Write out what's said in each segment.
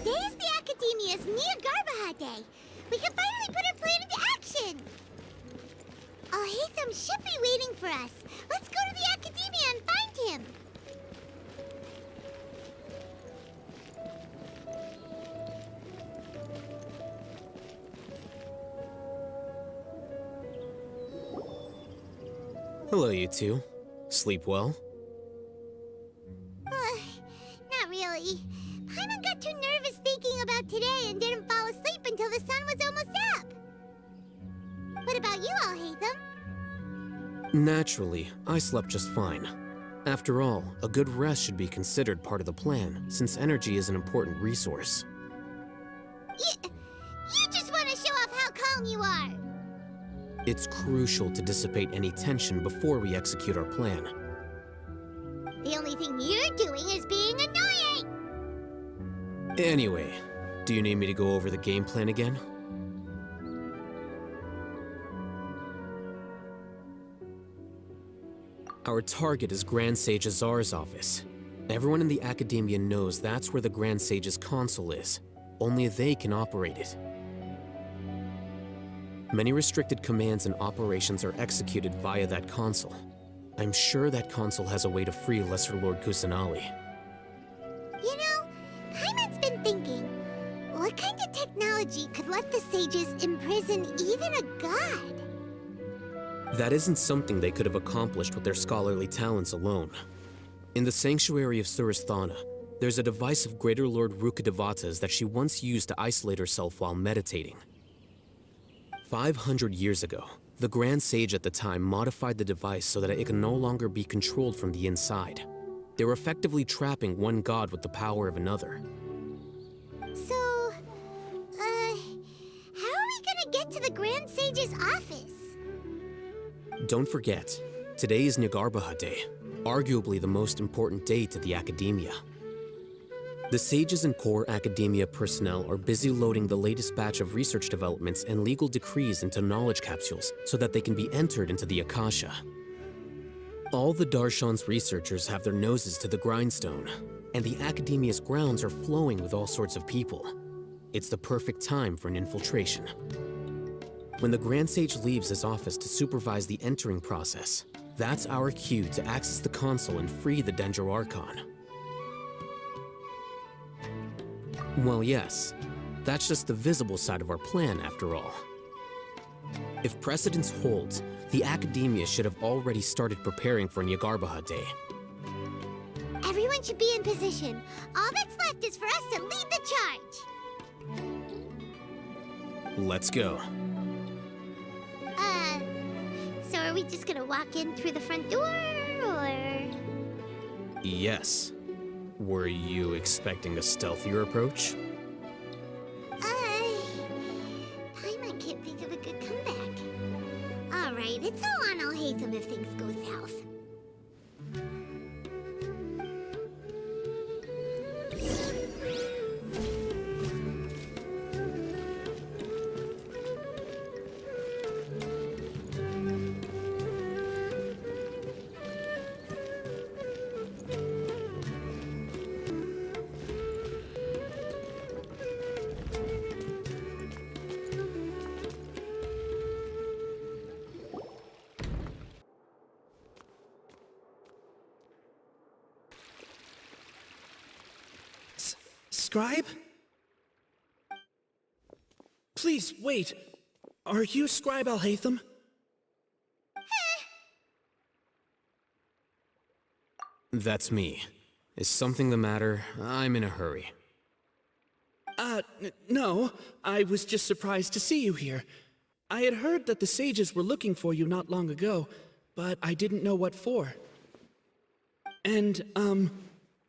Today is the Akademiya's Nilou Day. We can finally put our plan into action. Alhaitham should be waiting for us. Let's go to the Akademiya and find him. Hello, you two. Sleep well? Not really. Paimon got too nervous thinking about today and didn't fall asleep until the sun was almost up. What about you, Alhaitham? Naturally, I slept just fine. After all, a good rest should be considered part of the plan, since energy is an important resource. You just want to show off how calm you are. It's crucial to dissipate any tension before we execute our plan. The only thing you're doing is being annoying! Anyway, do you need me to go over the game plan again? Our target is Grand Sage Azar's office. Everyone in the Akademiya knows that's where the Grand Sage's console is. Only they can operate it. Many restricted commands and operations are executed via that console. I'm sure that console has a way to free Lesser Lord Kusanali. You know, Paimon's been thinking, what kind of technology could let the sages imprison even a god? That isn't something they could have accomplished with their scholarly talents alone. In the sanctuary of Surasthana, there's a device of Greater Lord Rukkhadevata's that she once used to isolate herself while meditating. 500 years ago, the Grand Sage at the time modified the device so that it can no longer be controlled from the inside. They were effectively trapping one god with the power of another. So, how are we gonna get to the Grand Sage's office? Don't forget, today is Nilou Day, arguably the most important day to the Akademiya. The sages and core Akademiya personnel are busy loading the latest batch of research developments and legal decrees into knowledge capsules so that they can be entered into the Akasha. All the Darshan's researchers have their noses to the grindstone, and the Akademiya's grounds are flowing with all sorts of people. It's the perfect time for an infiltration. When the Grand Sage leaves his office to supervise the entering process, that's our cue to access the console and free the Dendro Archon. Well, yes, that's just the visible side of our plan, after all. If precedence holds, the Akademiya should have already started preparing for Nilou Day. Everyone should be in position. All that's left is for us to lead the charge. Let's go. So are we just gonna walk in through the front door, or...? Yes. Were you expecting a stealthier approach? Paimon can't think of a good comeback. Alright, it's all on Alhaitham if things go south. Scribe? Please, wait. Are you Scribe Alhaitham? That's me. Is something the matter? I'm in a hurry. No. I was just surprised to see you here. I had heard that the sages were looking for you not long ago, but I didn't know what for. And,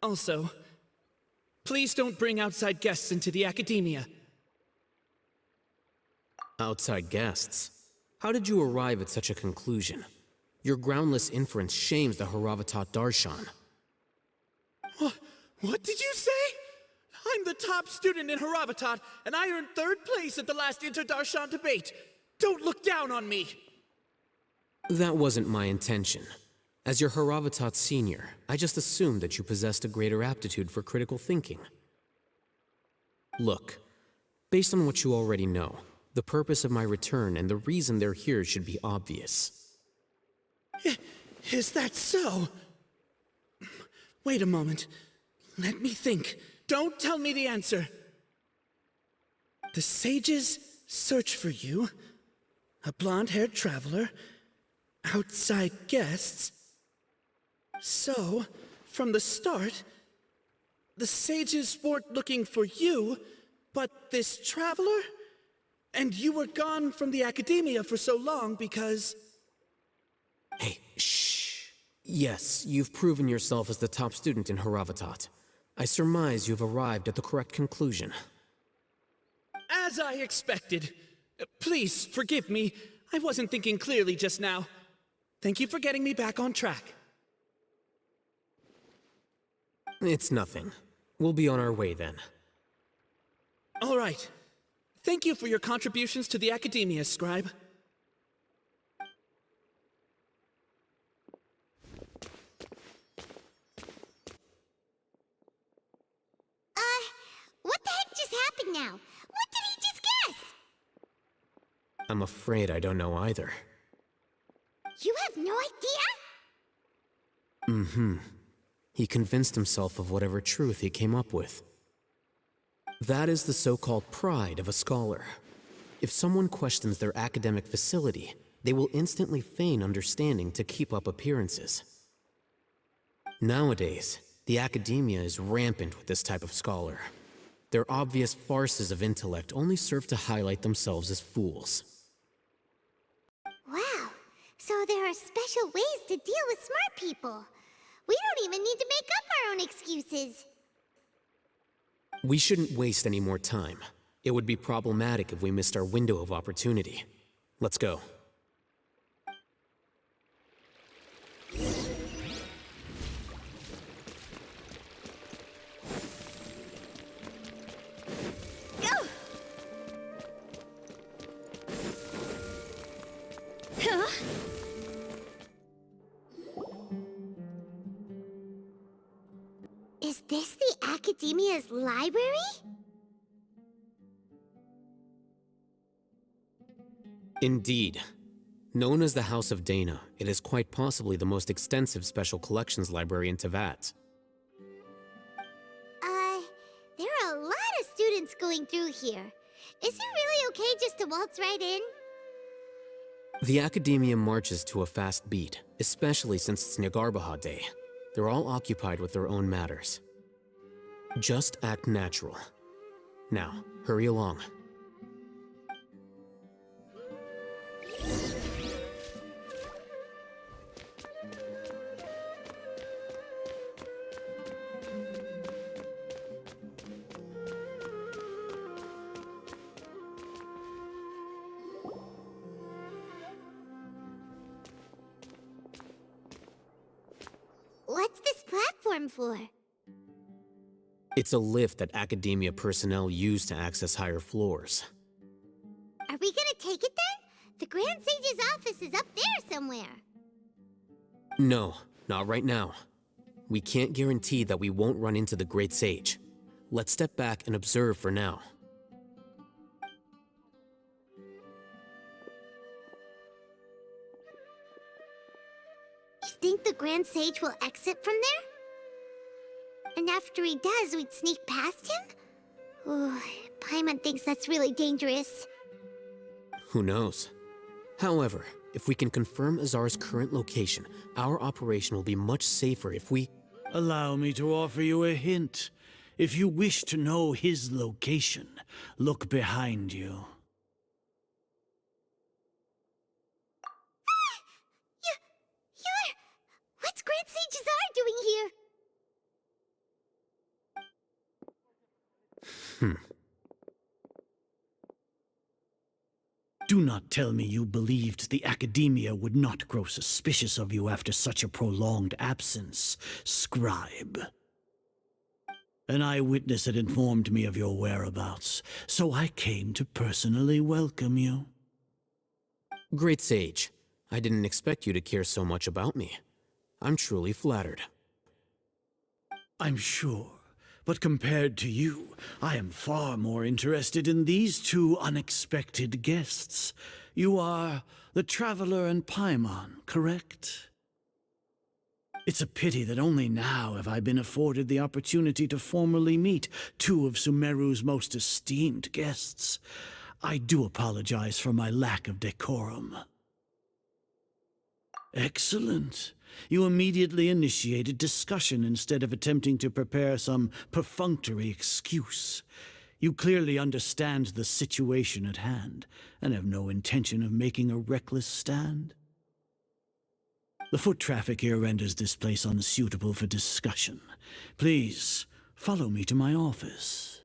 also, please don't bring outside guests into the Akademiya. Outside guests? How did you arrive at such a conclusion? Your groundless inference shames the Rukkhadevata Darshan. What did you say? I'm the top student in Rukkhadevata, and I earned 3rd place at the last Inter-Darshan debate. Don't look down on me! That wasn't my intention. As your Rukkhadevata senior, I just assumed that you possessed a greater aptitude for critical thinking. Look, based on what you already know, the purpose of my return and the reason they're here should be obvious. Is that so? Wait a moment. Let me think. Don't tell me the answer. The sages search for you, a blonde-haired traveler, outside guests. So, from the start, the sages weren't looking for you, but this traveler? And you were gone from the Akademiya for so long because... Hey, shh. Yes, you've proven yourself as the top student in Rukkhadevata. I surmise you've arrived at the correct conclusion. As I expected. Please, forgive me. I wasn't thinking clearly just now. Thank you for getting me back on track. It's nothing. We'll be on our way then. All right. Thank you for your contributions to the Akademiya, Scribe. What the heck just happened now? What did he just guess? I'm afraid I don't know either. You have no idea? He convinced himself of whatever truth he came up with. That is the so-called pride of a scholar. If someone questions their academic facility, they will instantly feign understanding to keep up appearances. Nowadays, the Akademiya is rampant with this type of scholar. Their obvious farces of intellect only serve to highlight themselves as fools. Wow, so there are special ways to deal with smart people. We don't even need to make up our own excuses. We shouldn't waste any more time. It would be problematic if we missed our window of opportunity. Let's go. Go! Huh? Is this the Akademiya's library? Indeed. Known as the House of Dana, it is quite possibly the most extensive special collections library in Teyvat. There are a lot of students going through here. Is it really okay just to waltz right in? The Akademiya marches to a fast beat, especially since it's Nigarbaha Day. They're all occupied with their own matters. Just act natural. Now, hurry along. What's this platform for? It's a lift that Akademiya personnel use to access higher floors. Are we gonna take it then? The Grand Sage's office is up there somewhere. No, not right now. We can't guarantee that we won't run into the Great Sage. Let's step back and observe for now. You think the Grand Sage will exit from there? And after he does, we'd sneak past him? Ooh, Paimon thinks that's really dangerous. Who knows? However, if we can confirm Azar's current location, our operation will be much safer if we... Allow me to offer you a hint. If you wish to know his location, look behind you. You're... What's Grand Sage Azar doing here? Do not tell me you believed the Akademiya would not grow suspicious of you after such a prolonged absence, Scribe. An eyewitness had informed me of your whereabouts, so I came to personally welcome you. Great Sage, I didn't expect you to care so much about me. I'm truly flattered. I'm sure, But compared to you, I am far more interested in these two unexpected guests. You are the Traveler and Paimon, correct? It's a pity that only now have I been afforded the opportunity to formally meet two of Sumeru's most esteemed guests. I do apologize for my lack of decorum. Excellent. You immediately initiated discussion instead of attempting to prepare some perfunctory excuse. You clearly understand the situation at hand, and have no intention of making a reckless stand. The foot traffic here renders this place unsuitable for discussion. Please, follow me to my office.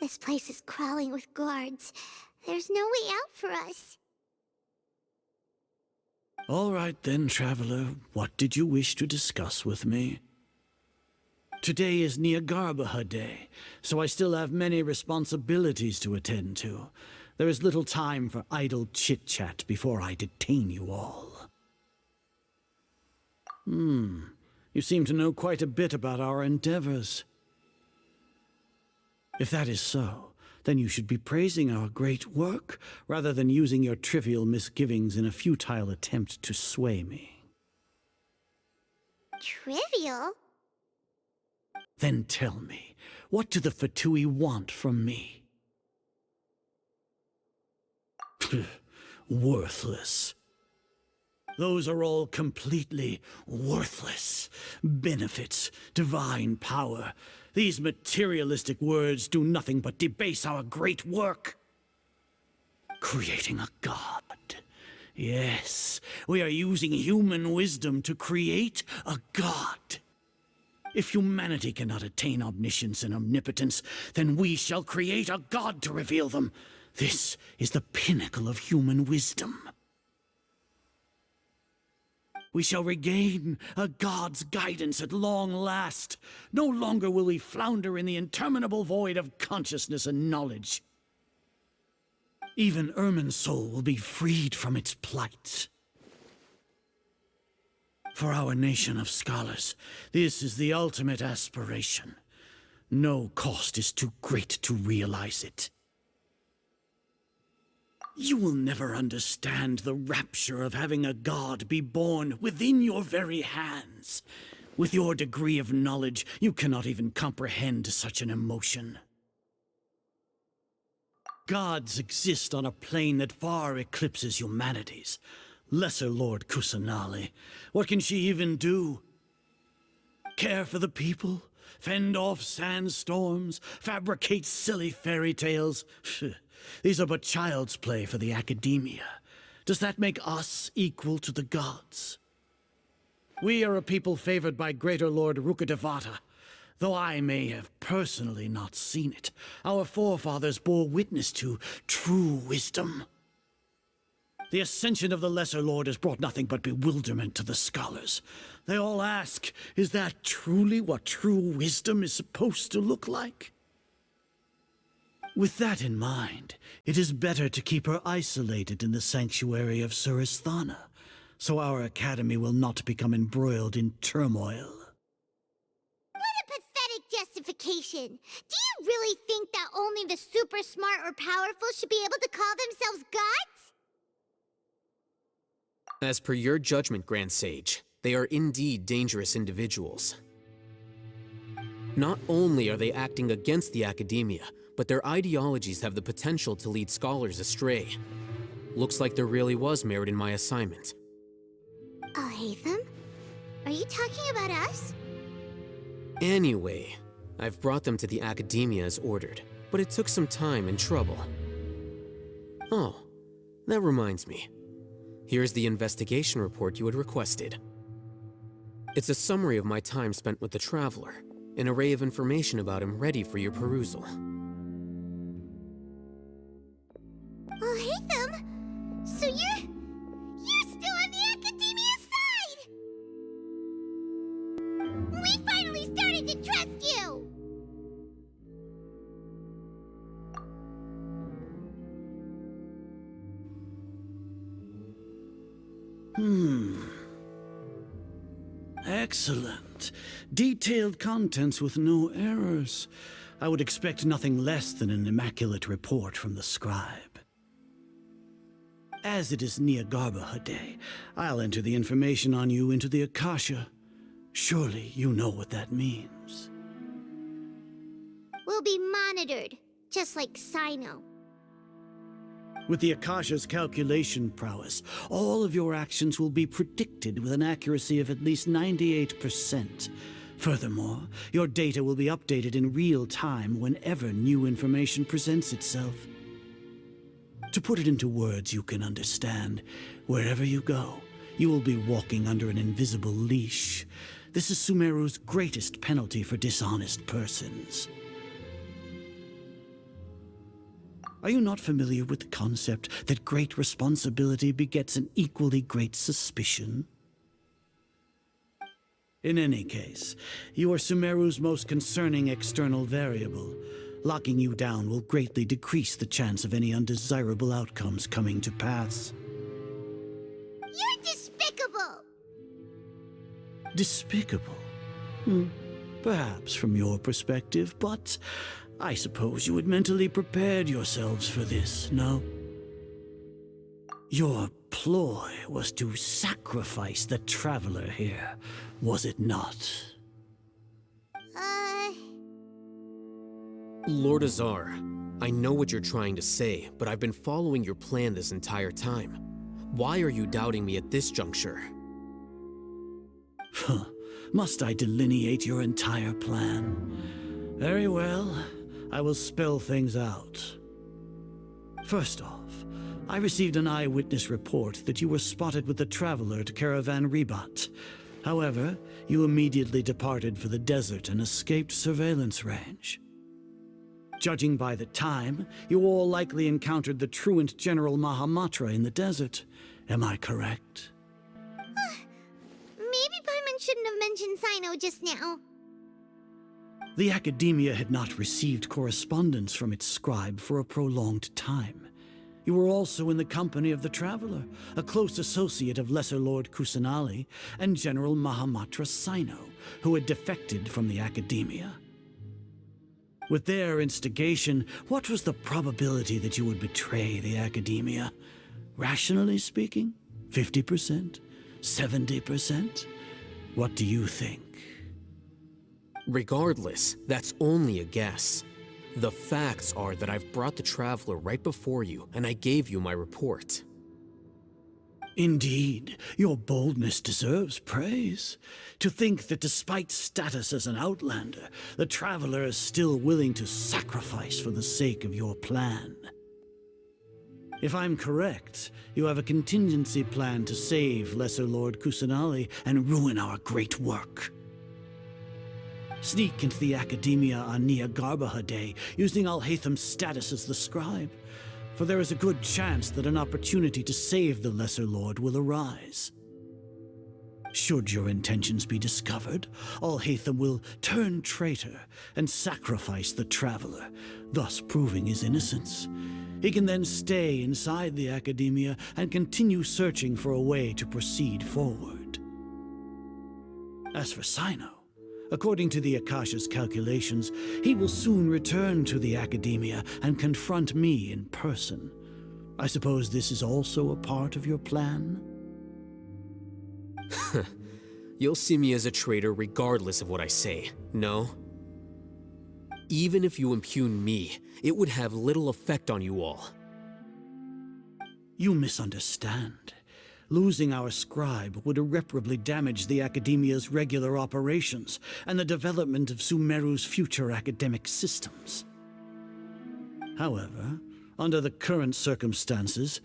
This place is crawling with guards. There's no way out for us. All right then, Traveler. What did you wish to discuss with me? Today is Nilou Day, so I still have many responsibilities to attend to. There is little time for idle chit-chat before I detain you all. You seem to know quite a bit about our endeavors. If that is so, then you should be praising our great work, rather than using your trivial misgivings in a futile attempt to sway me. Trivial? Then tell me, what do the Fatui want from me? Worthless. Those are all completely worthless. Benefits, divine power. These materialistic words do nothing but debase our great work. Creating a god. Yes, we are using human wisdom to create a god. If humanity cannot attain omniscience and omnipotence, then we shall create a god to reveal them. This is the pinnacle of human wisdom. We shall regain a god's guidance at long last. No longer will we flounder in the interminable void of consciousness and knowledge. Even Ermin's soul will be freed from its plight. For our nation of scholars, this is the ultimate aspiration. No cost is too great to realize it. You will never understand the rapture of having a god be born within your very hands. With your degree of knowledge, you cannot even comprehend such an emotion. Gods exist on a plane that far eclipses humanity's. Lesser Lord Kusanali, what can she even do? Care for the people? Fend off sandstorms? Fabricate silly fairy tales? These are but child's play for the Akademiya. Does that make us equal to the gods? We are a people favored by Greater Lord Rukkhadevata. Though I may have personally not seen it, our forefathers bore witness to true wisdom. The ascension of the Lesser Lord has brought nothing but bewilderment to the scholars. They all ask, is that truly what true wisdom is supposed to look like? With that in mind, it is better to keep her isolated in the sanctuary of Suristhana, so our academy will not become embroiled in turmoil. What a pathetic justification! Do you really think that only the super smart or powerful should be able to call themselves gods? As per your judgment, Grand Sage, they are indeed dangerous individuals. Not only are they acting against the Akademiya, but their ideologies have the potential to lead scholars astray. Looks like there really was merit in my assignment. Alhaitham? Are you talking about us? Anyway, I've brought them to the Akademiya as ordered, but it took some time and trouble. Oh, that reminds me. Here's the investigation report you had requested. It's a summary of my time spent with the Traveler, an array of information about him ready for your perusal. Alhaitham? So you're still on the Akademiya Excellent. Detailed contents with no errors. I would expect nothing less than an immaculate report from the scribe. As it is Niagarbaha Day, I'll enter the information on you into the Akasha. Surely you know what that means. We'll be monitored, just like Cyno. With the Akasha's calculation prowess, all of your actions will be predicted with an accuracy of at least 98%. Furthermore, your data will be updated in real time whenever new information presents itself. To put it into words you can understand, wherever you go, you will be walking under an invisible leash. This is Sumeru's greatest penalty for dishonest persons. Are you not familiar with the concept that great responsibility begets an equally great suspicion? In any case, you are Sumeru's most concerning external variable. Locking you down will greatly decrease the chance of any undesirable outcomes coming to pass. You're despicable! Despicable? Perhaps from your perspective, but I suppose you had mentally prepared yourselves for this, no? Your ploy was to sacrifice the traveler here, was it not? Lord Azar, I know what you're trying to say, but I've been following your plan this entire time. Why are you doubting me at this juncture? Must I delineate your entire plan? Very well. I will spell things out. First off, I received an eyewitness report that you were spotted with the traveler at Caravan Ribat. However, you immediately departed for the desert and escaped surveillance range. Judging by the time, you all likely encountered the truant General Mahamatra in the desert. Am I correct? Maybe Paimon shouldn't have mentioned Cyno just now. The Akademiya had not received correspondence from its scribe for a prolonged time. You were also in the company of the Traveler, a close associate of Lesser Lord Kusanali and General Mahamatra Cyno, who had defected from the Akademiya. With their instigation, what was the probability that you would betray the Akademiya? Rationally speaking, 50%? 70%? What do you think? Regardless, that's only a guess. The facts are that I've brought the Traveler right before you, and I gave you my report. Indeed, your boldness deserves praise. To think that despite status as an outlander, the Traveler is still willing to sacrifice for the sake of your plan. If I'm correct, you have a contingency plan to save Lesser Lord Kusanali and ruin our great work. Sneak into the Akademiya on Niagarbaha Day, using Alhaitham's status as the scribe, for there is a good chance that an opportunity to save the Lesser Lord will arise. Should your intentions be discovered, Alhaitham will turn traitor and sacrifice the Traveler, thus proving his innocence. He can then stay inside the Akademiya and continue searching for a way to proceed forward. As for Cyno, according to the Akasha's calculations, he will soon return to the Akademiya and confront me in person. I suppose this is also a part of your plan? You'll see me as a traitor regardless of what I say, no? Even if you impugn me, it would have little effect on you all. You misunderstand. Losing our scribe would irreparably damage the Akademiya's regular operations and the development of Sumeru's future academic systems. However, under the current circumstances,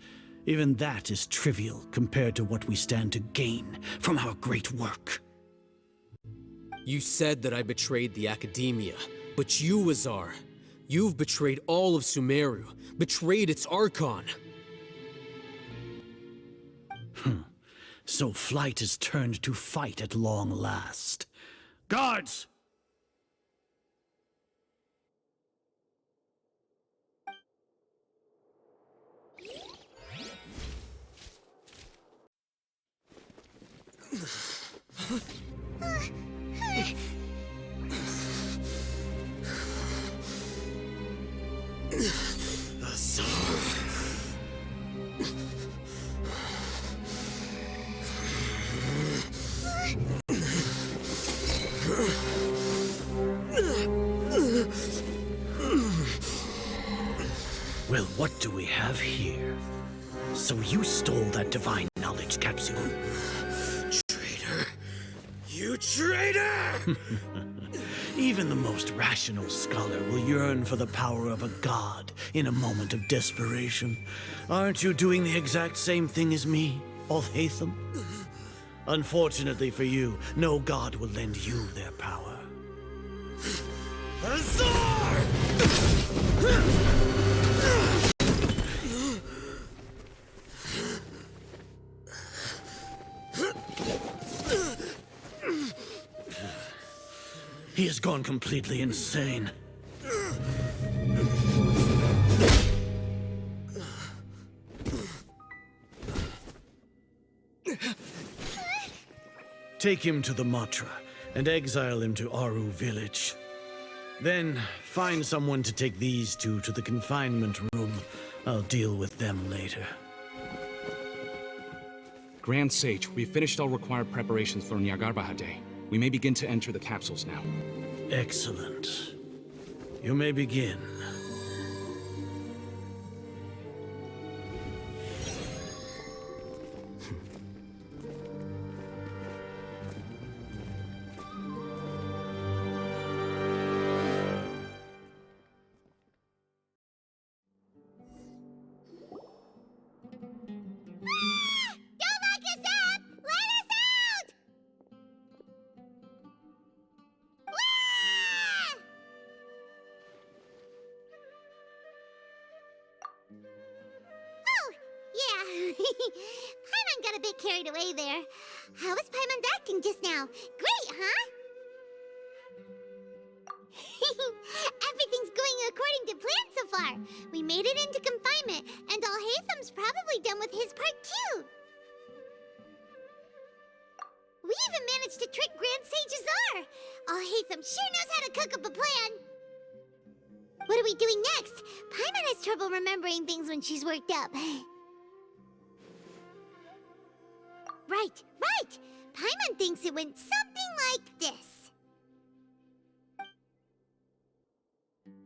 even that is trivial compared to what we stand to gain from our great work. You said that I betrayed the Akademiya, but you, Azar, you've betrayed all of Sumeru, betrayed its Archon. So flight has turned to fight at long last. Guards! Well, what do we have here? So you stole that divine knowledge capsule? Traitor! You traitor! Even the most rational scholar will yearn for the power of a god in a moment of desperation. Aren't you doing the exact same thing as me, Alhaitham? Unfortunately for you, no god will lend you their power. Azar! He has gone completely insane. Take him to the Matra and exile him to Aru village. Then find someone to take these two to the confinement room. I'll deal with them later. Grand Sage, we've finished all required preparations for Nyagarbahar Day. We may begin to enter the capsules now. Excellent. You may begin. Don't lock us up! Let us out! Ah! Oh, yeah. Paimon got a bit carried away there. How was Paimon's acting just now? Great, huh? Everything's going according to plan so far. We made it into confinement, and Alhaitham's probably done with his part too. We even managed to trick Grand Sage Azar. Alhaitham sure knows how to cook up a plan. What are we doing next? Paimon has trouble remembering things when she's worked up. Right. Paimon thinks it went something like this.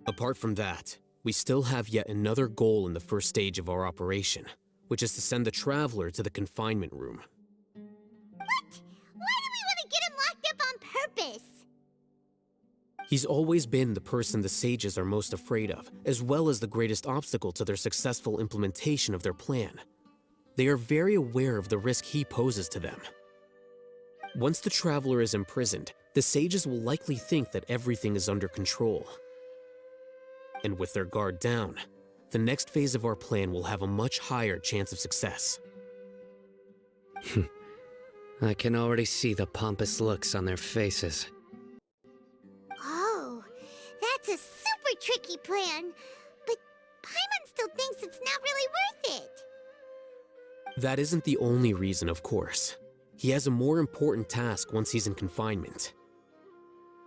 Apart from that, we still have yet another goal in the first stage of our operation, which is to send the Traveler to the confinement room. What? Why do we want to get him locked up on purpose? He's always been the person the sages are most afraid of, as well as the greatest obstacle to their successful implementation of their plan. They are very aware of the risk he poses to them. Once the Traveler is imprisoned, the sages will likely think that everything is under control. And with their guard down, the next phase of our plan will have a much higher chance of success. I can already see the pompous looks on their faces. Oh, that's a super tricky plan. But Paimon still thinks it's not really worth it. That isn't the only reason, of course. He has a more important task once he's in confinement.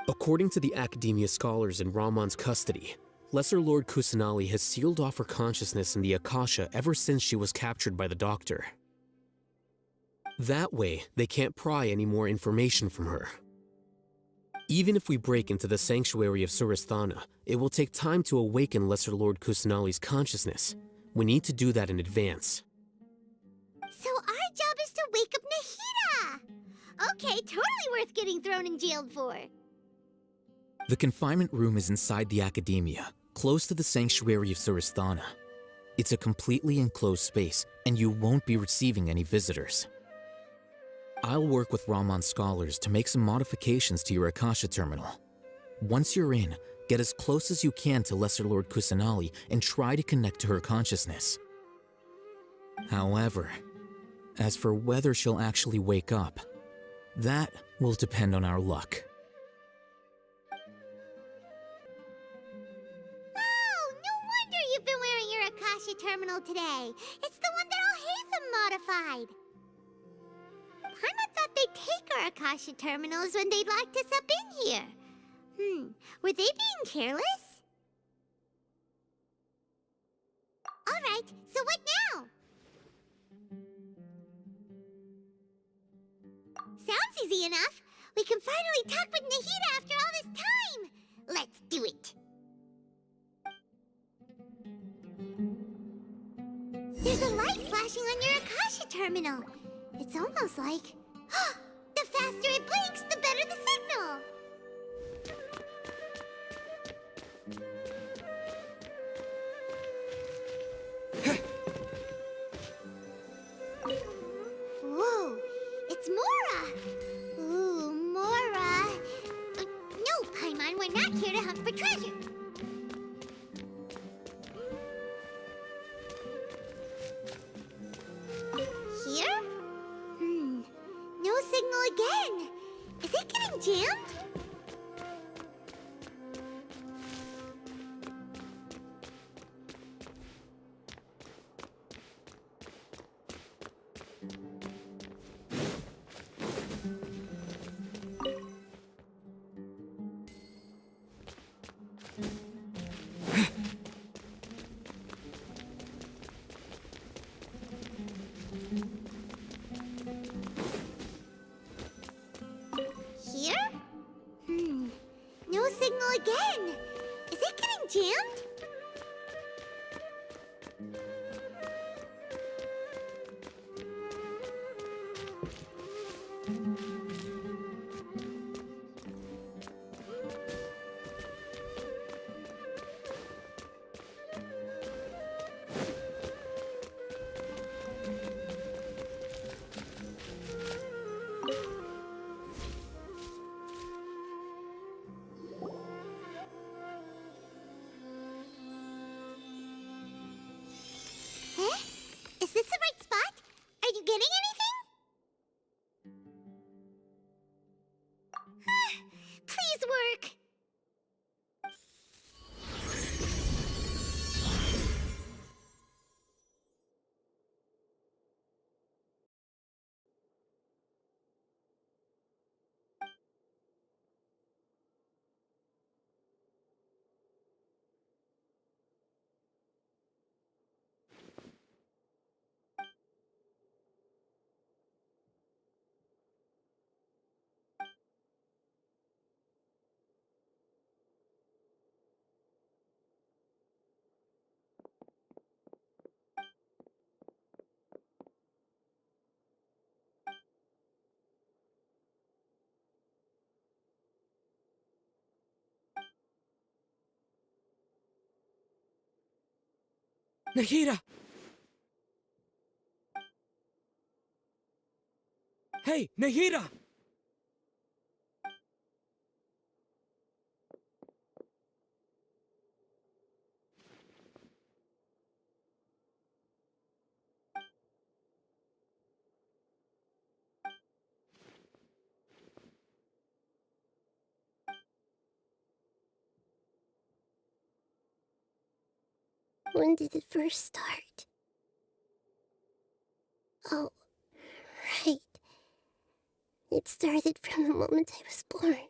According to the Akademiya scholars in Ramon's custody, Lesser Lord Kusanali has sealed off her consciousness in the Akasha ever since she was captured by the Doctor. That way, they can't pry any more information from her. Even if we break into the sanctuary of Surasthana, it will take time to awaken Lesser Lord Kusanali's consciousness. We need to do that in advance. So our job is to wake up Nahida! Okay, totally worth getting thrown and jailed for. The confinement room is inside the Akademiya, close to the sanctuary of Surasthana. It's a completely enclosed space, and you won't be receiving any visitors. I'll work with Ramon's scholars to make some modifications to your Akasha terminal. Once you're in, get as close as you can to Lesser Lord Kusanali and try to connect to her consciousness. However, as for whether she'll actually wake up, that will depend on our luck. Oh, no wonder you've been wearing your Akasha terminal today. It's the one that Alhaitham modified. Paimon thought they'd our Akasha terminals when they locked us up in here. Were they being careless? Alright, so what now? Sounds easy enough. We can finally talk with Nahida after all this time. Let's do it. There's a light flashing on your Akasha terminal. It's almost like... the faster it blinks, the better the signal. Whoa, it's Mora! Ooh, Mora! No, Paimon, we're not here to hunt for treasure. Here? No signal again. Is it getting jammed? Here? No signal again. Is it getting jammed? Is this the right spot? Are you getting anything? Please work. Nahida! Hey, Nahida! When did it first start? Oh, right. It started from the moment I was born.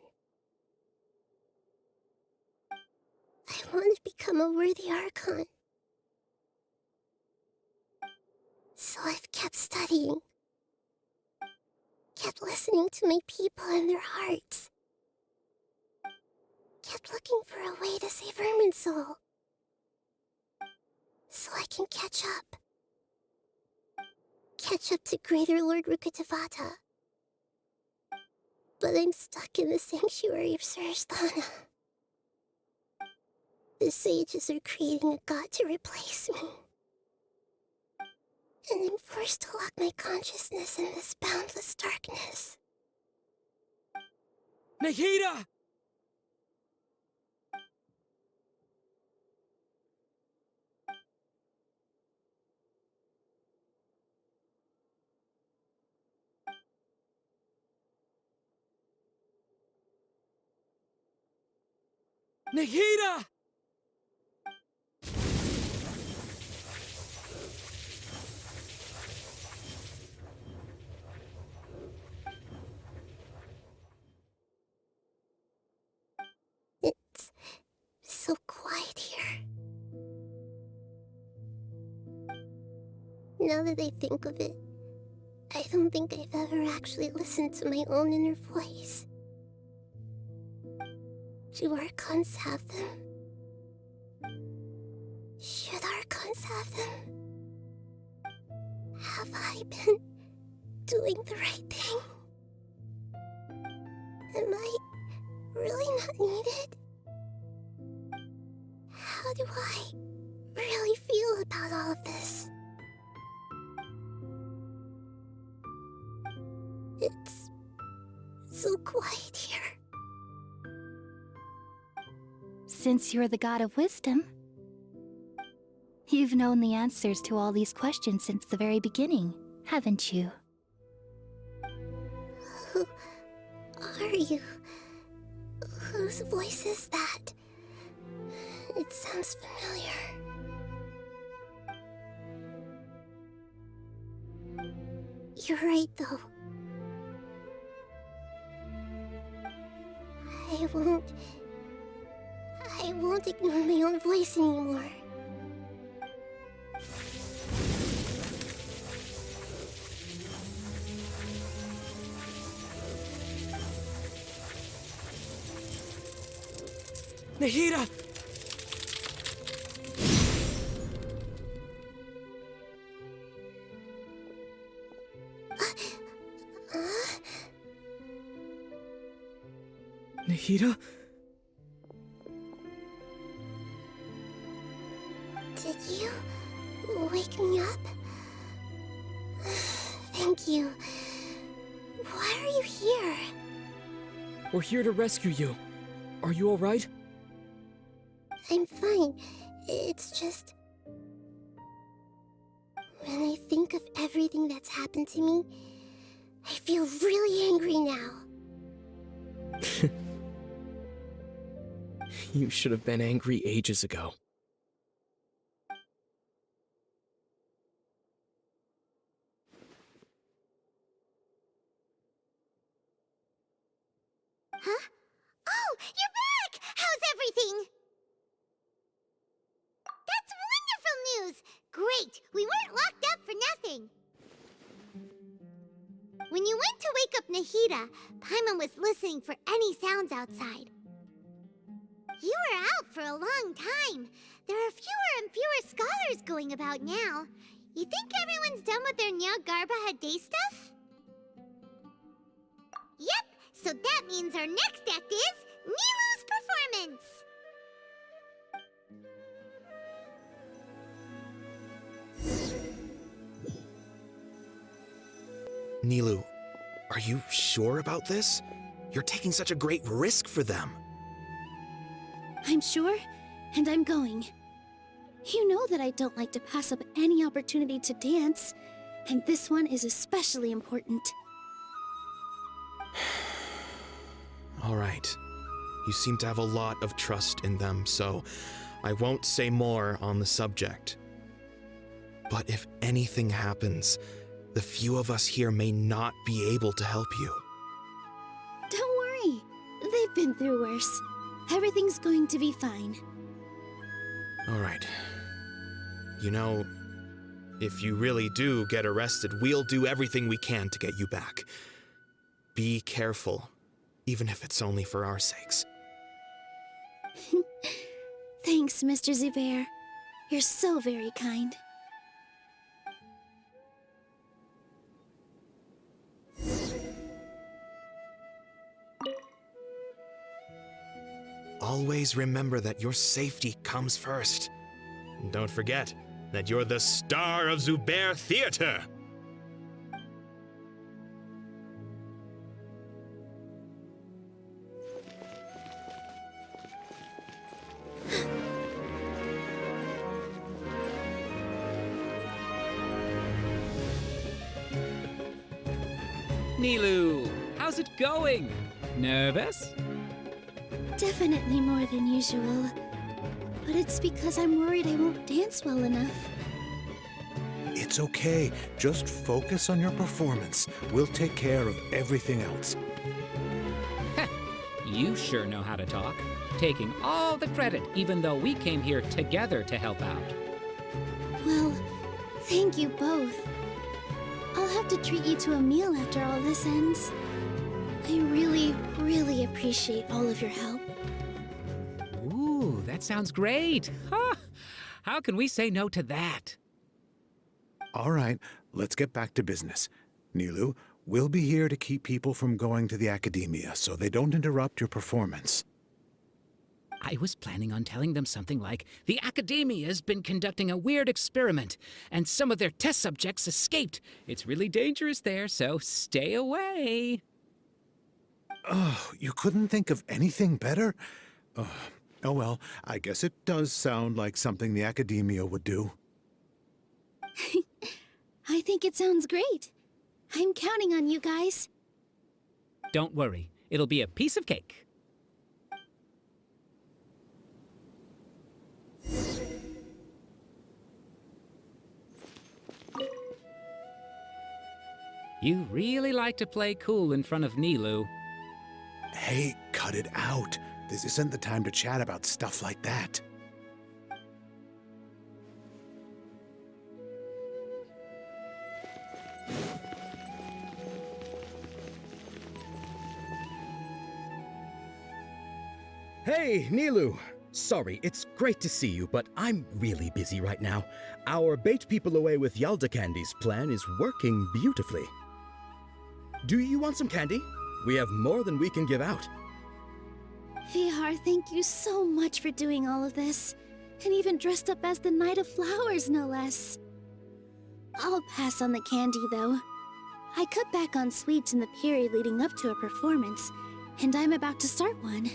I want to become a worthy Archon. So I've kept studying. Kept listening to my people and their hearts. Kept looking for a way to save Irminsul. So I can catch up. Catch up to Greater Lord Rukkhadevata. But I'm stuck in the sanctuary of Surasthana. The sages are creating a god to replace me. And I'm forced to lock my consciousness in this boundless darkness. Nahida! Nahida! Now that I think of it, I don't think I've ever actually listened to my own inner voice. Do Archons have them? Should Archons have them? Have I been doing the right thing? Am I really not needed? How do I really feel about all of this? It's so quiet here. Since you're the god of wisdom, you've known the answers to all these questions since the very beginning, haven't you? Who are you? Whose voice is that? It sounds familiar. You're right, though. I won't ignore my own voice anymore. Nahida! Nahida? Did you wake me up? Thank you. Why are you here? We're here to rescue you. Are you alright? I'm fine. It's just... when I think of everything that's happened to me, I feel really angry now. You should have been angry ages ago. Huh? Oh, you're back! How's everything? That's wonderful news! Great! We weren't locked up for nothing! When you went to wake up Nahida, Paimon was listening for any sounds outside. You were out for a long time. There are fewer and fewer scholars going about now. You think everyone's done with their Nyagarbha day stuff? Yep, so that means our next act is Nilou's performance! Nilou, are you sure about this? You're taking such a great risk for them. I'm sure, and I'm going. You know that I don't like to pass up any opportunity to dance, and this one is especially important. All right. You seem to have a lot of trust in them, so I won't say more on the subject. But if anything happens, the few of us here may not be able to help you. Don't worry. They've been through worse. Everything's going to be fine. All right. You know, if you really do get arrested, we'll do everything we can to get you back. Be careful, even if it's only for our sakes. Thanks, Mr. Zubair. You're so very kind. Always remember that your safety comes first. And don't forget that you're the star of Zubair Theater! Nilou, how's it going? Nervous? Definitely more than usual. But it's because I'm worried I won't dance well enough. It's okay. Just focus on your performance. We'll take care of everything else. You sure know how to talk. Taking all the credit, even though we came here together to help out. Well, Thank you both. I'll have to treat you to a meal after all this ends. I really, really appreciate all of your help. Ooh, that sounds great. Huh? How can we say no to that? All right, let's get back to business. Nilou, we'll be here to keep people from going to the Akademiya so they don't interrupt your performance. I was planning on telling them something like, the Akademiya's been conducting a weird experiment, and some of their test subjects escaped. It's really dangerous there, so stay away. Oh, you couldn't think of anything better? Oh well, I guess it does sound like something the Akademiya would do. I think it sounds great. I'm counting on you guys. Don't worry, it'll be a piece of cake. You really like to play cool in front of Nilou. Hey, cut it out. This isn't the time to chat about stuff like that. Hey, Nilou! Sorry, it's great to see you, but I'm really busy right now. Our Bait People Away with Yalda Candies plan is working beautifully. Do you want some candy? We have more than we can give out. VR, thank you so much for doing all of this. And even dressed up as the Knight of Flowers, no less. I'll pass on the candy, though. I cut back on sweets in the period leading up to a performance, and I'm about to start one.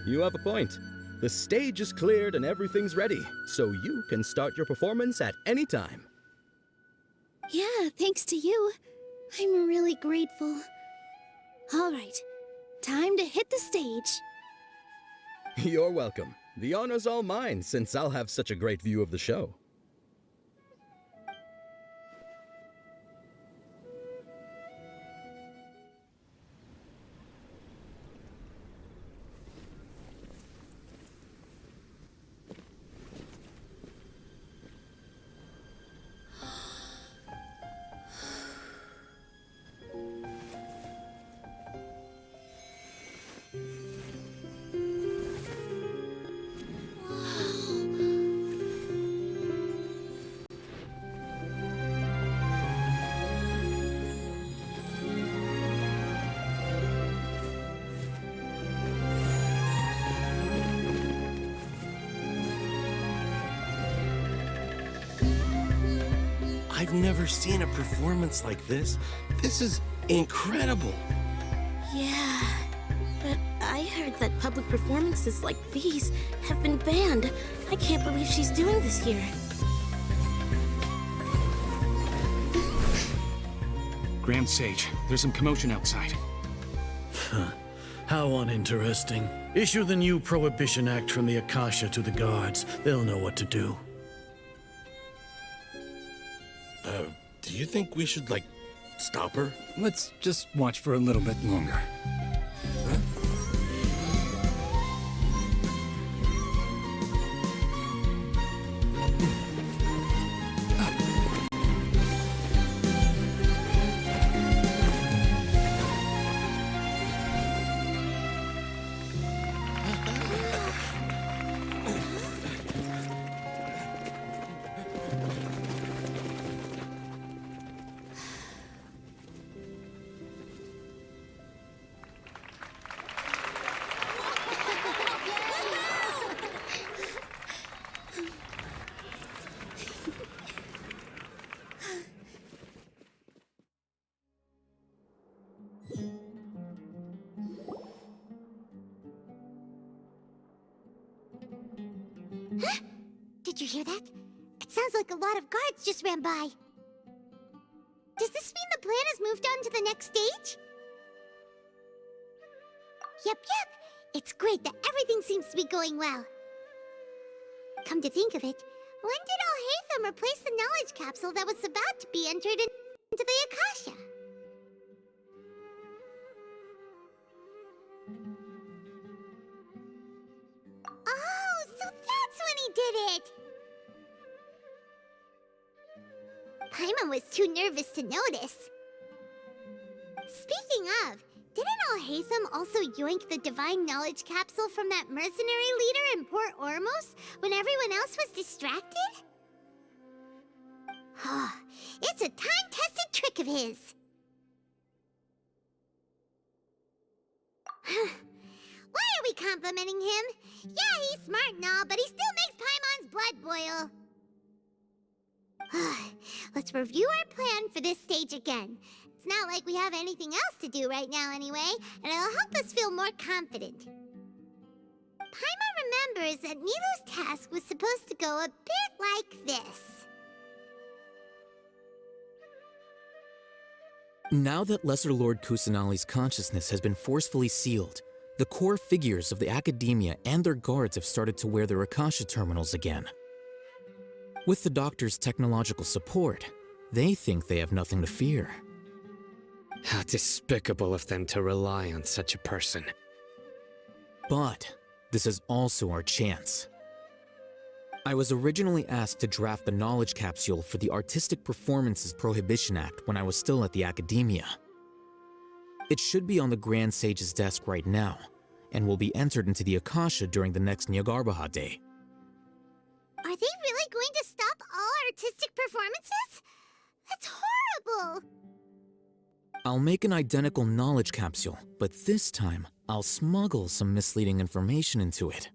You have a point. The stage is cleared and everything's ready, so you can start your performance at any time. Yeah, thanks to you. I'm really grateful. All right, time to hit the stage. You're welcome. The honor's all mine, since I'll have such a great view of the show. I've never seen a performance like this. This is incredible. Yeah, but I heard that public performances like these have been banned. I can't believe she's doing this here. Grand Sage, there's some commotion outside. How uninteresting. Issue the new Prohibition Act from the Akasha to the guards. They'll know what to do. Do you think we should, like, stop her? Let's just watch for a little bit longer. Huh? Did you hear that? It sounds like a lot of guards just ran by. Does this mean the plan has moved on to the next stage? Yep. It's great that everything seems to be going well. Come to think of it, when did Alhaitham replace the knowledge capsule that was about to be entered into the Akasha? Oh, so that's when he did it! Paimon was too nervous to notice. Speaking of, didn't Alhaitham also yoink the divine knowledge capsule from that mercenary leader in Port Ormos when everyone else was distracted? It's a time-tested trick of his. Why are we complimenting him? Yeah, he's smart and all, but he still makes Paimon's blood boil. Let's review our plan for this stage again. It's not like we have anything else to do right now anyway, and it'll help us feel more confident. Paimon remembers that Nilou's task was supposed to go a bit like this. Now that Lesser Lord Kusanali's consciousness has been forcefully sealed, the core figures of the Akademiya and their guards have started to wear their Akasha terminals again. With the Doctor's technological support, they think they have nothing to fear. How despicable of them to rely on such a person. But this is also our chance. I was originally asked to draft the knowledge capsule for the Artistic Performances Prohibition Act when I was still at the Akademiya. It should be on the Grand Sage's desk right now, and will be entered into the Akasha during the next Nyargarbaha Day. Are they really going to stop all artistic performances? That's horrible! I'll make an identical knowledge capsule, but this time I'll smuggle some misleading information into it.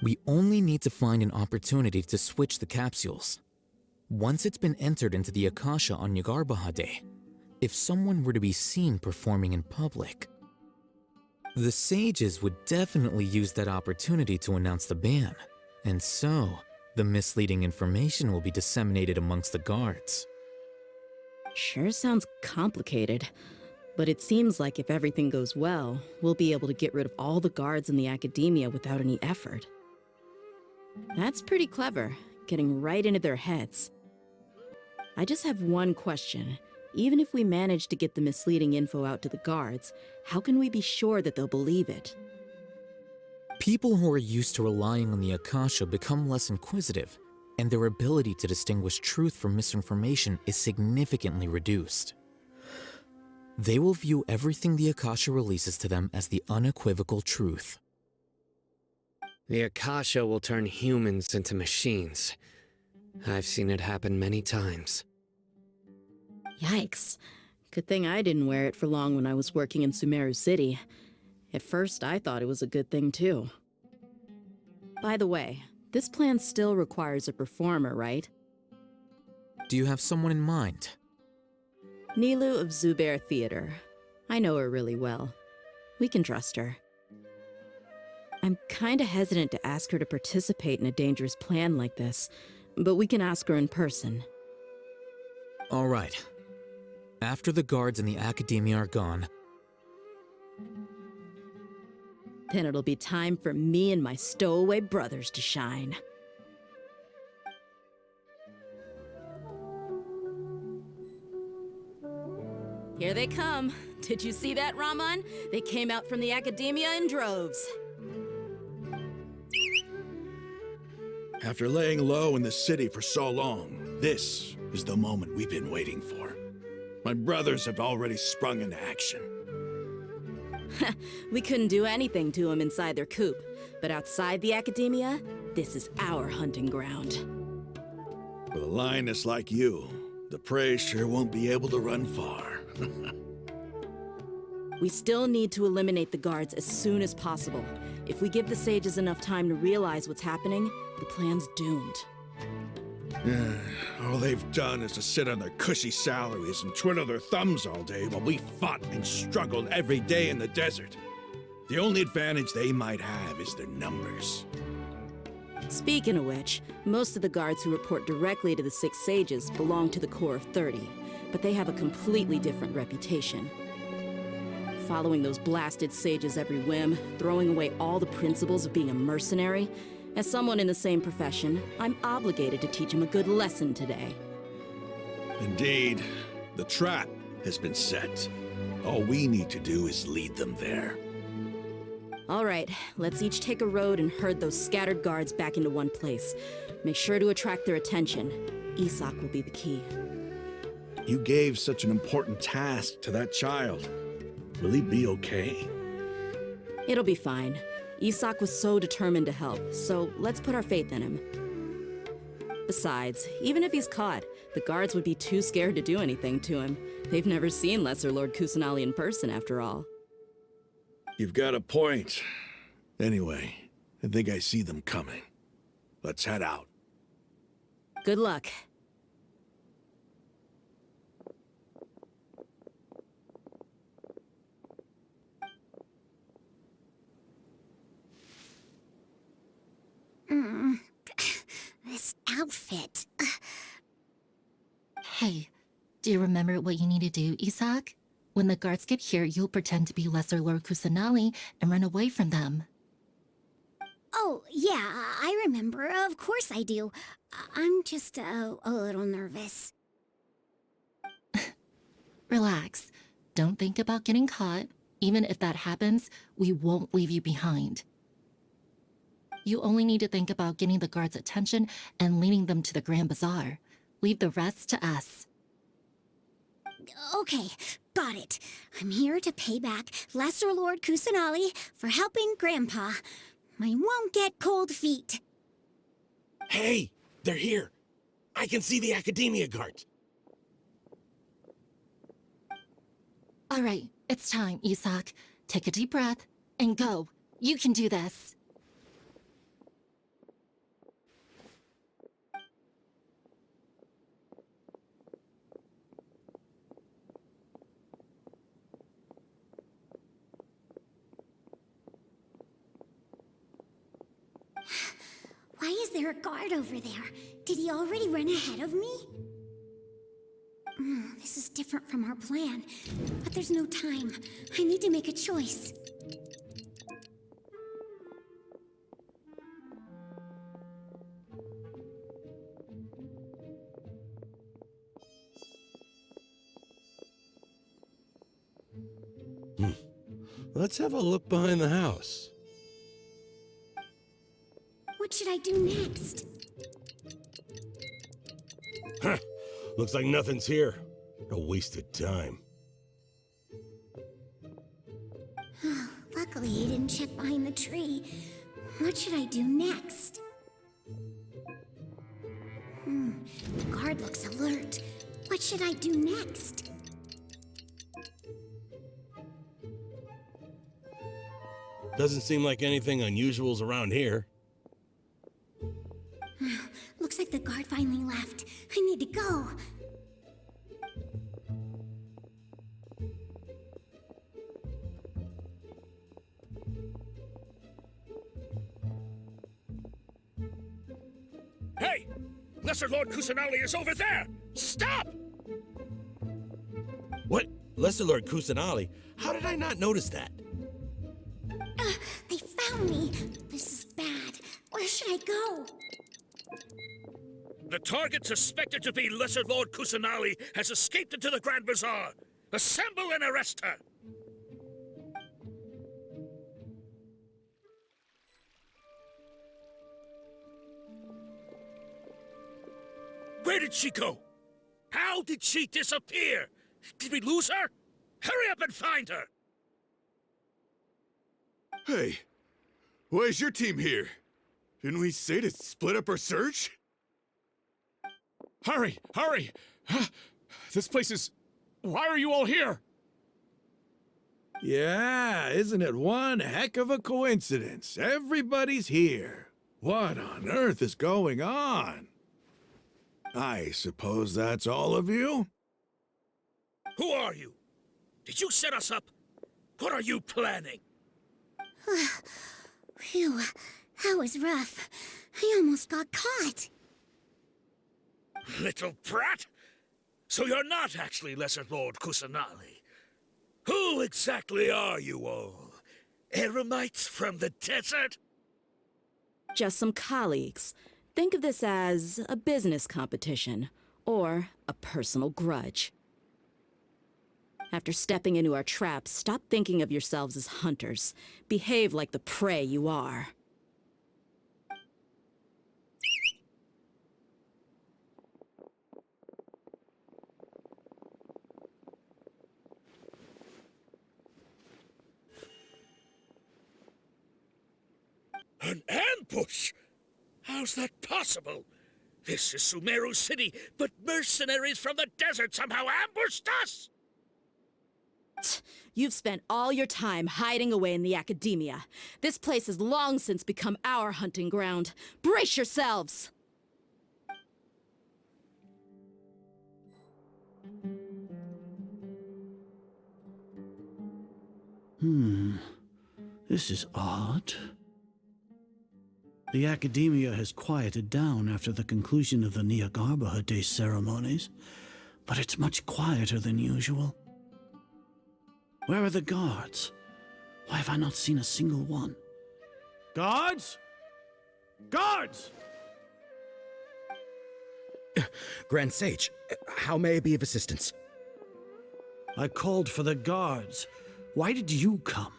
We only need to find an opportunity to switch the capsules. Once it's been entered into the Akasha on Nyargarbaha Day, if someone were to be seen performing in public, the sages would definitely use that opportunity to announce the ban, and so the misleading information will be disseminated amongst the guards. Sure sounds complicated, but it seems like if everything goes well, we'll be able to get rid of all the guards in the Akademiya without any effort. That's pretty clever, getting right into their heads. I just have one question. Even if we manage to get the misleading info out to the guards, how can we be sure that they'll believe it? People who are used to relying on the Akasha become less inquisitive, and their ability to distinguish truth from misinformation is significantly reduced. They will view everything the Akasha releases to them as the unequivocal truth. The Akasha will turn humans into machines. I've seen it happen many times. Yikes. Good thing I didn't wear it for long when I was working in Sumeru City. At first, I thought it was a good thing too. By the way, this plan still requires a performer, right? Do you have someone in mind? Nilou of Zubair Theater. I know her really well. We can trust her. I'm kinda hesitant to ask her to participate in a dangerous plan like this, but we can ask her in person. All right. After the guards and the Akademiya are gone, then it'll be time for me and my stowaway brothers to shine. Here they come. Did you see that, Raman? They came out from the Akademiya in droves. After laying low in the city for so long, this is the moment we've been waiting for. My brothers have already sprung into action. We couldn't do anything to them inside their coop, but outside the Akademiya, this is our hunting ground. With a lioness like you, the prey sure won't be able to run far. We still need to eliminate the guards as soon as possible. If we give the sages enough time to realize what's happening, the plan's doomed. All they've done is to sit on their cushy salaries and twiddle their thumbs all day while we fought and struggled every day in the desert. The only advantage they might have is their numbers. Speaking of which, most of the guards who report directly to the Six Sages belong to the Corps of 30, but they have a completely different reputation. Following those blasted sages every whim, throwing away all the principles of being a mercenary. As someone in the same profession, I'm obligated to teach him a good lesson today. Indeed, the trap has been set. All we need to do is lead them there. All right, let's each take a road and herd those scattered guards back into one place. Make sure to attract their attention. Isak will be the key. You gave such an important task to that child. Will he be okay? It'll be fine. Isak was so determined to help, so let's put our faith in him. Besides, even if he's caught, the guards would be too scared to do anything to him. They've never seen Lesser Lord Kusanali in person, after all. You've got a point. Anyway, I think I see them coming. Let's head out. Good luck. This outfit. Hey, do you remember what you need to do, Isak? When the guards get here, you'll pretend to be Lesser Lord Kusanali and run away from them. Oh, yeah, I remember. Of course I do. I'm just a little nervous. Relax. Don't think about getting caught. Even if that happens, we won't leave you behind. You only need to think about getting the guards' attention and leading them to the Grand Bazaar. Leave the rest to us. Okay, got it. I'm here to pay back Lesser Lord Kusanali for helping Grandpa. I won't get cold feet. Hey, they're here. I can see the Akademiya guards. All right, it's time, Isak. Take a deep breath and go. You can do this. Why is there a guard over there? Did he already run ahead of me? This is different from our plan, but there's no time. I need to make a choice. Let's have a look behind the house. What should I do next? Huh. Looks like nothing's here. A waste of time. Luckily, he didn't check behind the tree. What should I do next? The guard looks alert. What should I do next? Doesn't seem like anything unusual's around here. Looks like the guard finally left. I need to go. Hey! Lesser Lord Kusanali is over there! Stop! What? Lesser Lord Kusanali? How did I not notice that? They found me. This is bad. Where should I go? The target suspected to be Lesser Lord Kusanali has escaped into the Grand Bazaar. Assemble and arrest her! Where did she go? How did she disappear? Did we lose her? Hurry up and find her! Hey, why is your team here? Didn't we say to split up our search? Hurry! Hurry! This place is... Why are you all here? Yeah, isn't it one heck of a coincidence? Everybody's here. What on earth is going on? I suppose that's all of you? Who are you? Did you set us up? What are you planning? Phew, that was rough. I almost got caught. Little brat! So you're not actually Lesser Lord Kusanali. Who exactly are you all? Eremites from the desert? Just some colleagues. Think of this as a business competition, or a personal grudge. After stepping into our traps, stop thinking of yourselves as hunters. Behave like the prey you are. ambush! How's that possible? This is Sumeru City, but mercenaries from the desert somehow ambushed us! You've spent all your time hiding away in the Akademiya. This place has long since become our hunting ground. Brace yourselves! This is odd. The Akademiya has quieted down after the conclusion of the Nyagarbahate Day ceremonies, but it's much quieter than usual. Where are the guards? Why have I not seen a single one? Guards? Guards! Grand Sage, how may I be of assistance? I called for the guards. Why did you come?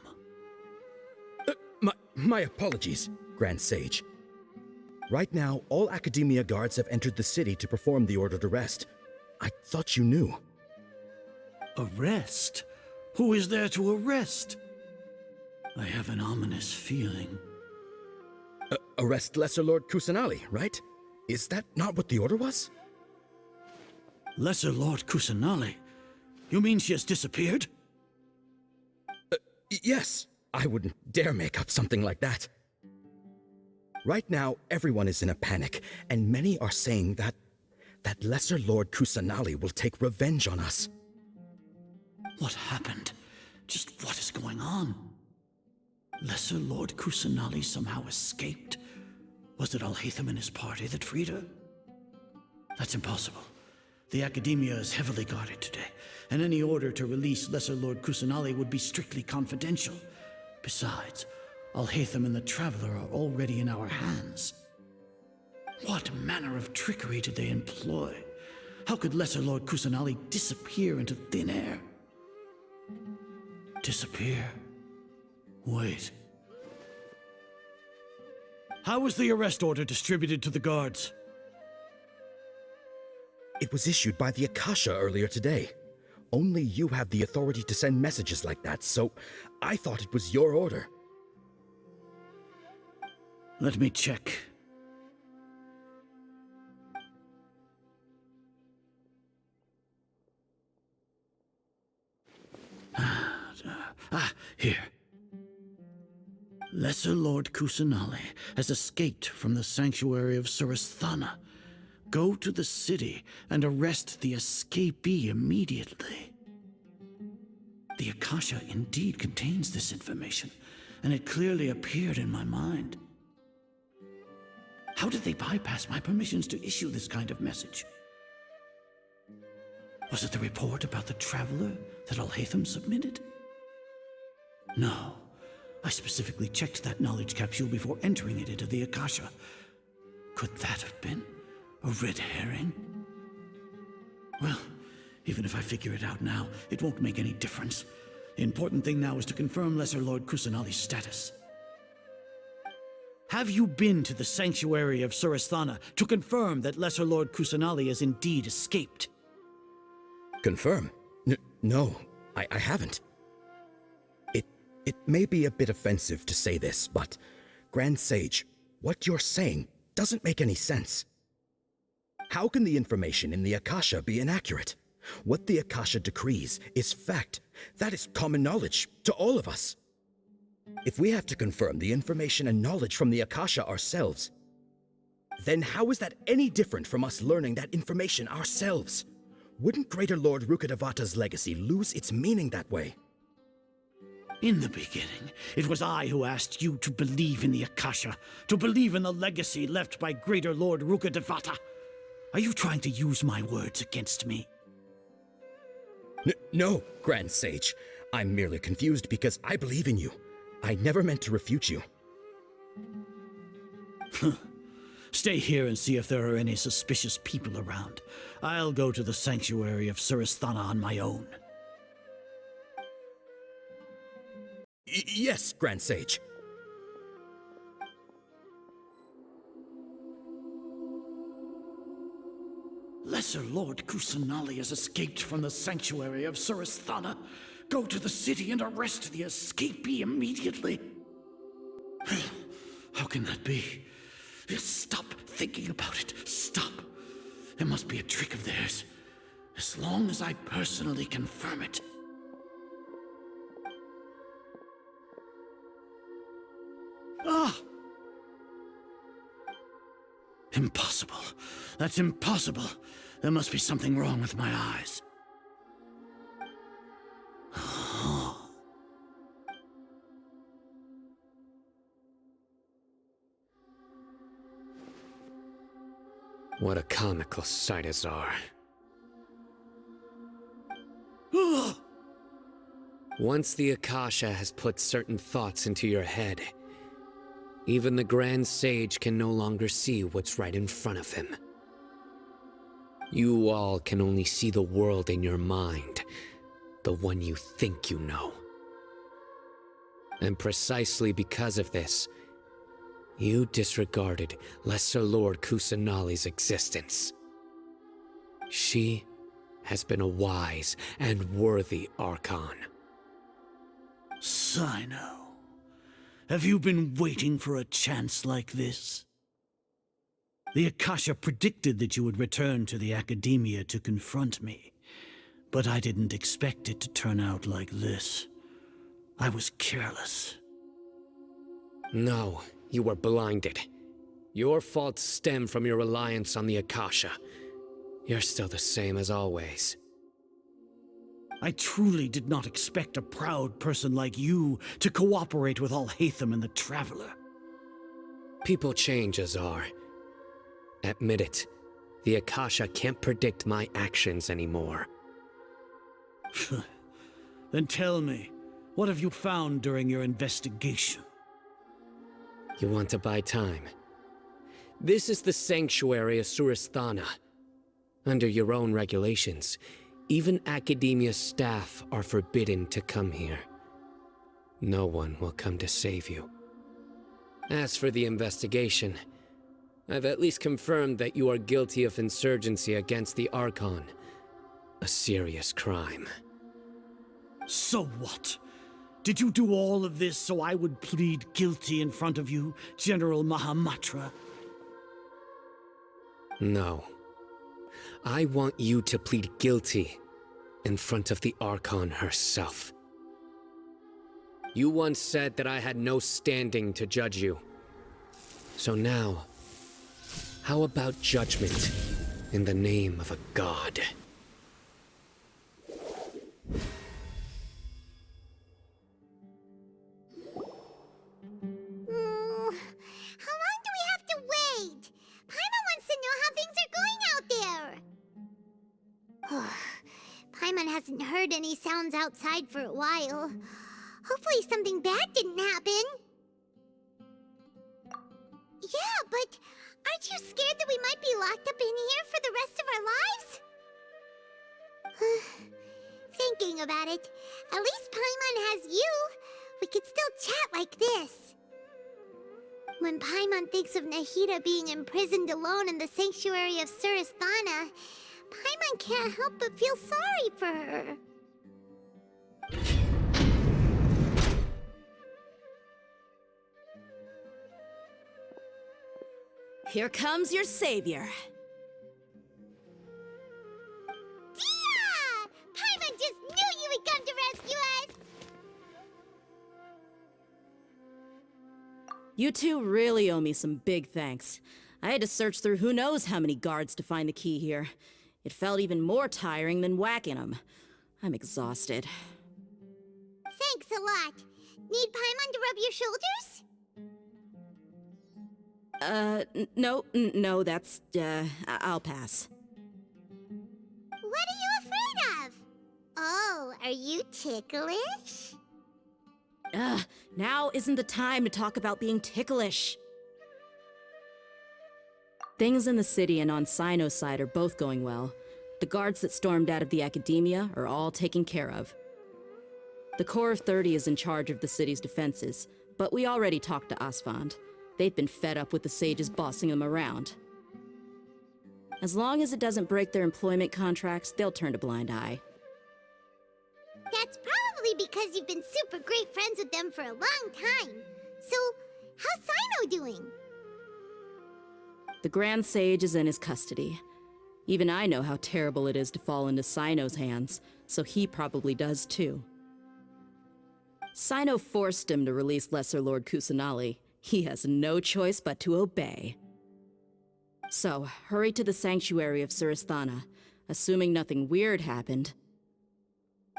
My apologies, Grand Sage. Right now, all Akademiya guards have entered the city to perform the ordered arrest. I thought you knew. Arrest? Who is there to arrest? I have an ominous feeling. Arrest Lesser Lord Kusanali, right? Is that not what the order was? Lesser Lord Kusanali? You mean she has disappeared? Yes. I wouldn't dare make up something like that. Right now, everyone is in a panic, and many are saying that Lesser Lord Kusanali will take revenge on us. What happened? Just what is going on? Lesser Lord Kusanali somehow escaped? Was it Alhaitham and his party that freed her? That's impossible. The Akademiya is heavily guarded today, and any order to release Lesser Lord Kusanali would be strictly confidential. Besides, Alhaitham and the Traveler are already in our hands. What manner of trickery did they employ? How could Lesser Lord Kusanali disappear into thin air? Disappear? Wait. How was the arrest order distributed to the guards? It was issued by the Akasha earlier today. Only you have the authority to send messages like that, so I thought it was your order. Let me check. Here. Lesser Lord Kusanali has escaped from the sanctuary of Suristhana. Go to the city and arrest the escapee immediately. The Akasha indeed contains this information, and it clearly appeared in my mind. How did they bypass my permissions to issue this kind of message? Was it the report about the Traveler that Alhaitham submitted? No. I specifically checked that knowledge capsule before entering it into the Akasha. Could that have been a red herring? Well, even if I figure it out now, it won't make any difference. The important thing now is to confirm Lesser Lord Kusanali's status. Have you been to the sanctuary of Suristhana to confirm that Lesser Lord Kusanali has indeed escaped? Confirm? No, I haven't. It may be a bit offensive to say this, but Grand Sage, what you're saying doesn't make any sense. How can the information in the Akasha be inaccurate? What the Akasha decrees is fact. That is common knowledge to all of us. If we have to confirm the information and knowledge from the Akasha ourselves, then how is that any different from us learning that information ourselves? Wouldn't Greater Lord Rukkhadevata's legacy lose its meaning that way? In the beginning, it was I who asked you to believe in the Akasha, to believe in the legacy left by Greater Lord Rukkhadevata. Are you trying to use my words against me? No, Grand Sage. I'm merely confused because I believe in you. I never meant to refute you. Stay here and see if there are any suspicious people around. I'll go to the sanctuary of Suristhana on my own. Yes, Grand Sage. Lesser Lord Kusanali has escaped from the sanctuary of Suristhana. Go to the city and arrest the escapee immediately. How can that be? Stop thinking about it. Stop. It must be a trick of theirs. As long as I personally confirm it. Ah! Impossible. That's impossible. There must be something wrong with my eyes. What a comical sight, Azar. Once the Akasha has put certain thoughts into your head, even the Grand Sage can no longer see what's right in front of him. You all can only see the world in your mind, the one you think you know. And precisely because of this, you disregarded Lesser Lord Kusanali's existence. She has been a wise and worthy Archon. Cyno, have you been waiting for a chance like this? The Akasha predicted that you would return to the Akademiya to confront me, but I didn't expect it to turn out like this. I was careless. No, you were blinded. Your faults stem from your reliance on the Akasha. You're still the same as always. I truly did not expect a proud person like you to cooperate with Alhaitham and the Traveler. People change, Azar. Admit it. The Akasha can't predict my actions anymore. Then tell me, what have you found during your investigation? You want to buy time? This is the sanctuary of Suristhana. Under your own regulations, even Akademiya staff are forbidden to come here. No one will come to save you. As for the investigation, I've at least confirmed that you are guilty of insurgency against the Archon. A serious crime. So what? Did you do all of this so I would plead guilty in front of you, General Mahamatra? No. I want you to plead guilty in front of the Archon herself. You once said that I had no standing to judge you. So now, how about judgment in the name of a god? How long do we have to wait? Paimon wants to know how things are going out there. Paimon hasn't heard any sounds outside for a while. Hopefully something bad didn't happen. Yeah, but aren't you scared that we might be locked up in here for the rest of our lives? Thinking about it, at least Paimon has you. We could still chat like this. When Paimon thinks of Nahida being imprisoned alone in the sanctuary of Suristhana, Paimon can't help but feel sorry for her. Here comes your savior. Dia! Paimon just knew you would come to rescue us! You two really owe me some big thanks. I had to search through who knows how many guards to find the key here. It felt even more tiring than whacking them. I'm exhausted. Thanks a lot. Need Paimon to rub your shoulders? No, that's, I'll pass. What are you afraid of? Oh, are you ticklish? Now isn't the time to talk about being ticklish. Things in the city and on Cyno's side are both going well. The guards that stormed out of the Akademiya are all taken care of. The Corps of 30 is in charge of the city's defenses, but we already talked to Asfand. They've been fed up with the sages bossing them around. As long as it doesn't break their employment contracts, they'll turn a blind eye. That's probably because you've been super great friends with them for a long time. So, how's Cyno Cyno doing? The Grand Sage is in his custody. Even I know how terrible it is to fall into Cyno's hands, so he probably does too. Cyno forced him to release Lesser Lord Kusanali. He has no choice but to obey. So, hurry to the sanctuary of Suristhana. Assuming nothing weird happened,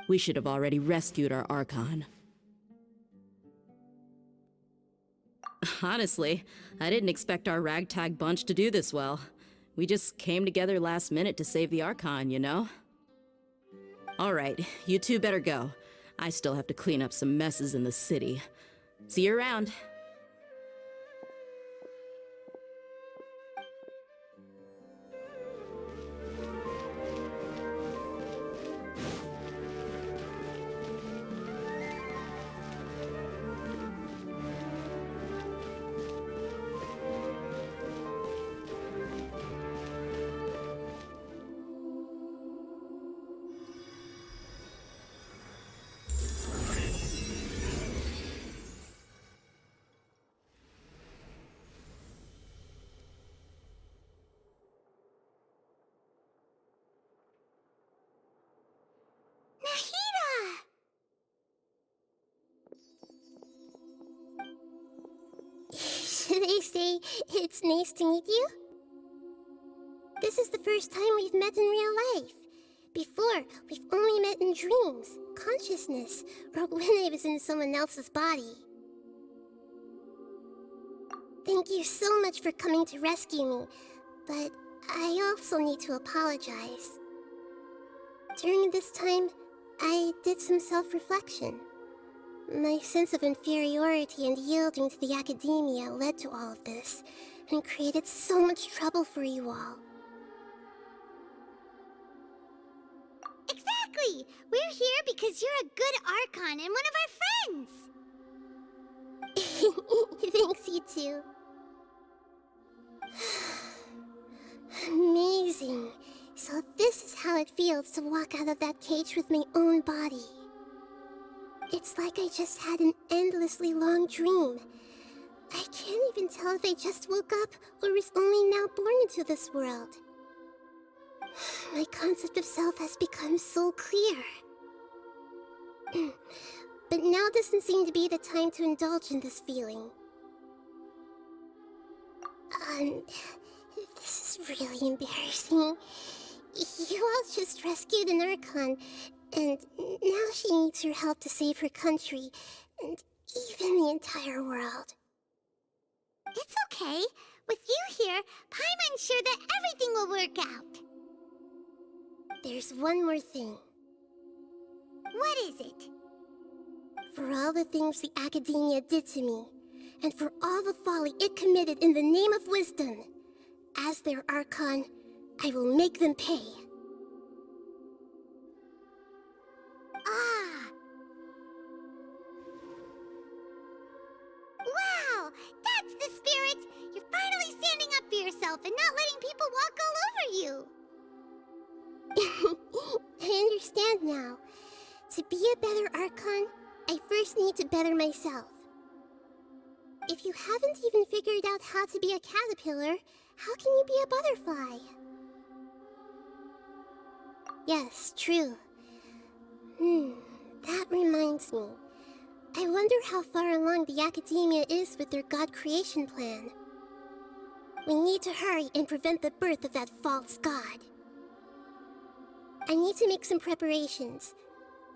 we should have already rescued our Archon. Honestly, I didn't expect our ragtag bunch to do this well. We just came together last minute to save the Archon, you know? Alright, you two better go. I still have to clean up some messes in the city. See you around. Should I say it's nice to meet you? This is the first time we've met in real life. Before, we've only met in dreams, consciousness, or when I was in someone else's body. Thank you so much for coming to rescue me, but I also need to apologize. During this time, I did some self-reflection. My sense of inferiority and yielding to the Akademiya led to all of this, and created so much trouble for you all. Exactly! We're here because you're a good Archon and one of our friends! Thanks, you two. Amazing. So this is how it feels to walk out of that cage with my own body. It's like I just had an endlessly long dream. I can't even tell if I just woke up or was only now born into this world. My concept of self has become so clear. But now doesn't seem to be the time to indulge in this feeling. This is really embarrassing. You all just rescued an Archon, and now she needs your help to save her country, and even the entire world. It's okay. With you here, Paimon's sure that everything will work out. There's one more thing. What is it? For all the things the Akademiya did to me, and for all the folly it committed in the name of wisdom, as their Archon, I will make them pay. Wow! That's the spirit! You're finally standing up for yourself and not letting people walk all over you! I understand now. To be a better Archon, I first need to better myself. If you haven't even figured out how to be a caterpillar, how can you be a butterfly? Yes, true. That reminds me. I wonder how far along the Akademiya is with their god creation plan. We need to hurry and prevent the birth of that false god. I need to make some preparations.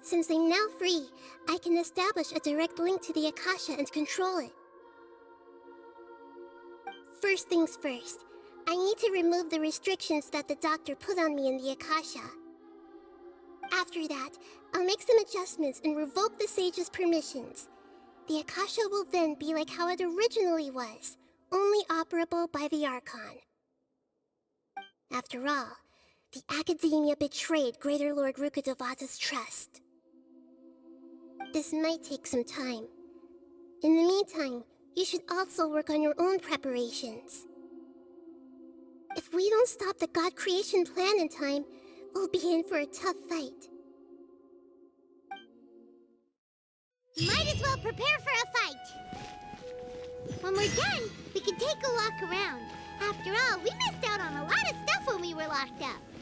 Since I'm now free, I can establish a direct link to the Akasha and control it. First things first, I need to remove the restrictions that the doctor put on me in the Akasha. After that, I'll make some adjustments and revoke the sage's permissions. The Akasha will then be like how it originally was, only operable by the Archon. After all, the Akademiya betrayed Greater Lord Rukkhadevata's trust. This might take some time. In the meantime, you should also work on your own preparations. If we don't stop the god creation plan in time, we'll be in for a tough fight. Might as well prepare for a fight! When we're done, we can take a walk around. After all, we missed out on a lot of stuff when we were locked up.